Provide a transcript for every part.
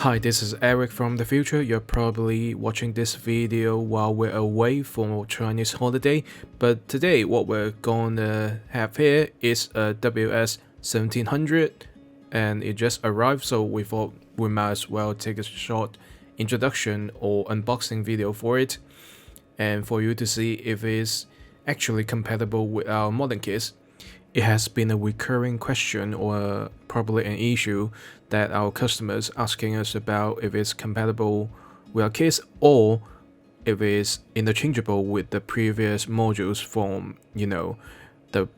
Hi, this is Eric from the future. You're probably watching this video while we're away for Chinese holiday, but today what we're gonna have here is a WS-1700 and it just arrived, so we thought we might as well take a short introduction or unboxing video for it and for you to see if it's actually compatible with our modern kits. It has been a recurring question or probably an issue that our customers asking us about if it's compatible with our kits or if it's interchangeable with the previous modules from, the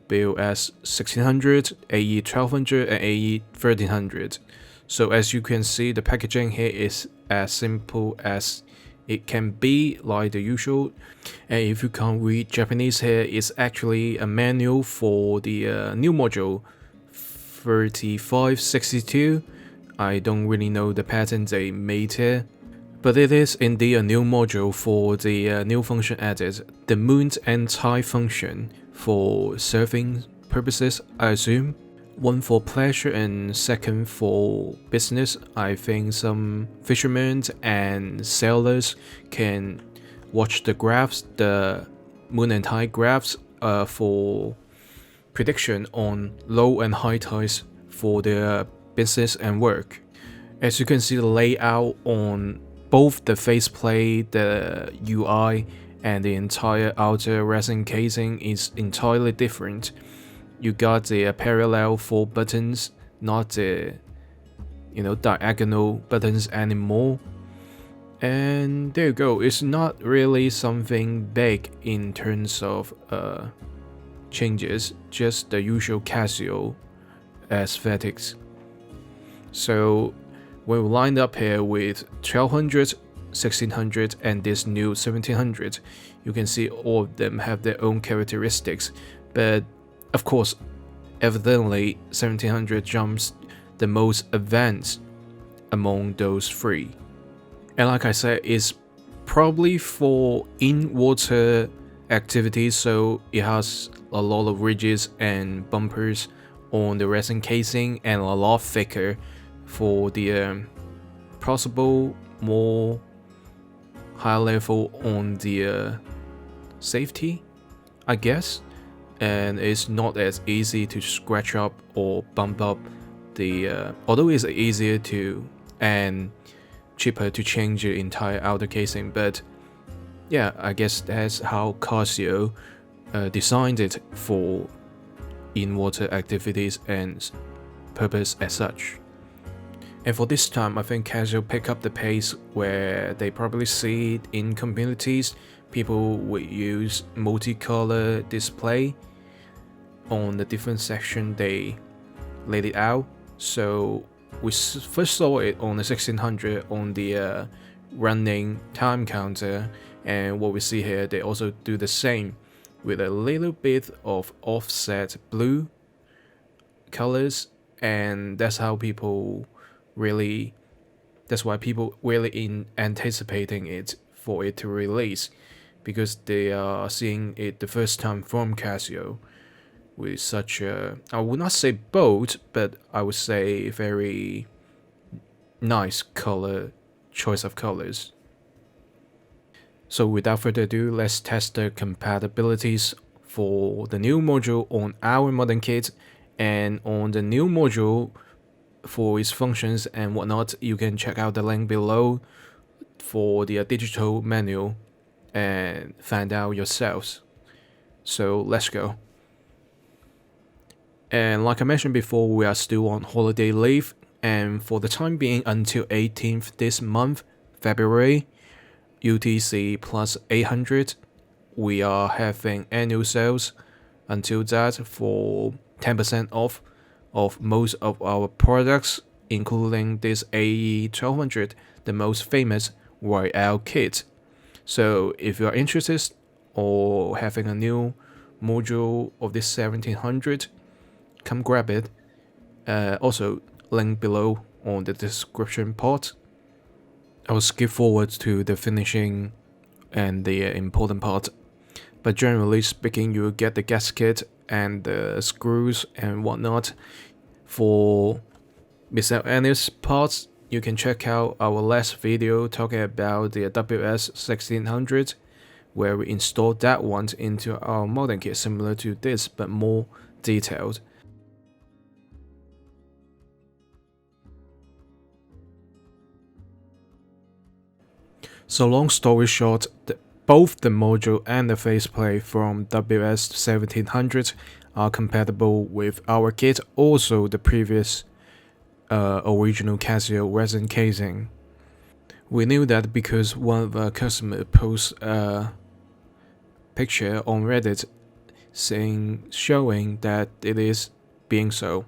WS-1600, AE-1200 and AE-1300. So as you can see, the packaging here is as simple as it can be, like the usual. And if you can't read Japanese here, it's actually a manual for the new module 3562. I don't really know the pattern they made here, but it is indeed a new module for the new function added, the moon and tide function for surfing purposes, I assume. One for pleasure and second for business. I think some fishermen and sailors can watch the graphs, the moon and tide graphs, for prediction on low and high tides for their business and work. As you can see, the layout on both the faceplate, the UI, and the entire outer resin casing is entirely different. You got the parallel 4 buttons, not the diagonal buttons anymore. And there you go. It's not really something big in terms of changes, just the usual Casio aesthetics. So we're lined up here with 1200, 1600 and this new 1700. You can see all of them have their own characteristics, but of course, evidently 1700 jumps the most advanced among those three. And like I said, it's probably for in-water activities, so it has a lot of ridges and bumpers on the resin casing and a lot thicker for the possible more high level on the safety, I guess. And it's not as easy to scratch up or bump up the although it's easier to and cheaper to change the entire outer casing, but yeah, I guess that's how Casio designed it for in-water activities and purpose as such. And for this time, I think Casio pick up the pace where they probably see it in communities. People would use multicolor display on the different section they laid it out. So we first saw it on the 1600 on the running time counter, and what we see here, they also do the same with a little bit of offset blue colors, and that's why people really in anticipating it for it to release, because they are seeing it the first time from Casio with such a, I would not say bold, but I would say very nice color choice of colors. So without further ado, let's test the compatibilities for the new module on our modern kit. And on the new module, for its functions and whatnot, you can check out the link below for the digital manual and find out yourselves. So let's go. And like I mentioned before, we are still on holiday leave, and for the time being until 18th this month, February, UTC plus 800, we are having annual sales until that for 10% off of most of our products, including this AE-1200, the most famous Royale kit. So if you are interested or having a new module of this 1700, come grab it. Also, link below on the description part. I will skip forward to the finishing and the important part, but generally speaking, you will get the gasket and the screws and whatnot. For miscellaneous parts, you can check out our last video talking about the WS-1600, where we installed that one into our modding kit similar to this but more detailed. So long story short, both the module and the faceplate from WS-1700 are compatible with our kit, also the previous original Casio resin casing. We knew that because one of our customers posted a picture on Reddit showing that it is being so.